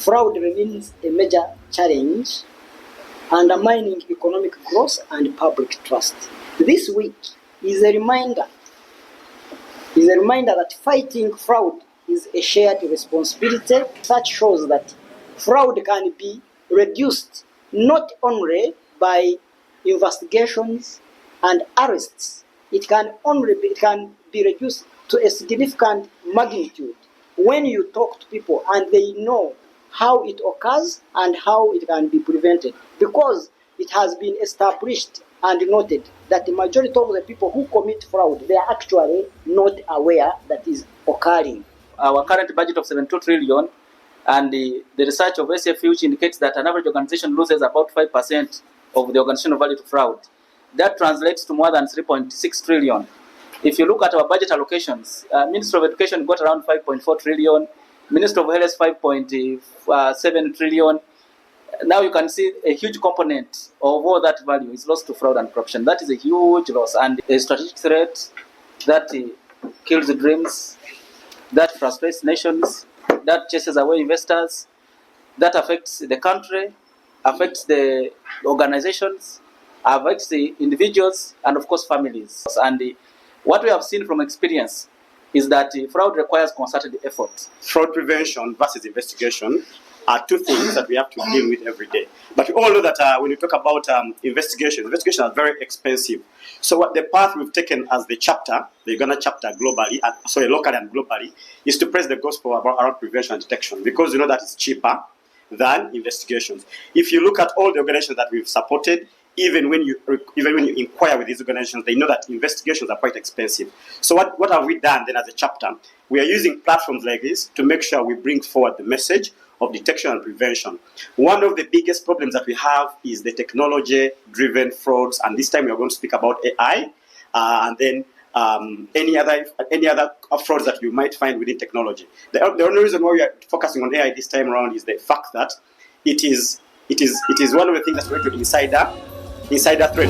fraud remains a major challenge, undermining economic growth and public trust. This week is a reminder that fighting fraud is a shared responsibility. Such shows that fraud can be reduced not only by investigations and arrests. It can be reduced to a significant magnitude when you talk to people and they know how it occurs and how it can be prevented, because it has been established and noted that the majority of the people who commit fraud, they are actually not aware that is occurring. Our current budget of 72 trillion and the research of SF which indicates that an average organization loses about 5% of the organizational value to fraud. That translates to more than 3.6 trillion. If you look at our budget allocations, Ministry of Education got around 5.4 trillion, Ministry of Health 5.7 trillion. Now you can see a huge component of all that value is lost to fraud and corruption. That is a huge loss and a strategic threat that kills the dreams, that frustrates nations, that chases away investors, that affects the country, affects the organizations, affects the individuals, and of course families. And what we have seen from experience is that fraud requires concerted effort. Fraud prevention versus investigation are two things that we have to deal with every day. But we all know that when you talk about investigations are very expensive. So what the path we've taken as the Uganda chapter globally, locally and globally, is to press the gospel around prevention and detection, because you know that is cheaper than investigations. If you look at all the organizations that we've supported, even when you inquire with these organizations, they know that investigations are quite expensive. So what have we done then as a chapter? We are using platforms like this to make sure we bring forward the message of detection and prevention. One of the biggest problems that we have is the technology-driven frauds, and this time we are going to speak about AI, and then any other frauds that you might find within technology. The only reason why we are focusing on AI this time around is the fact that it is one of the things that's related to insider threat.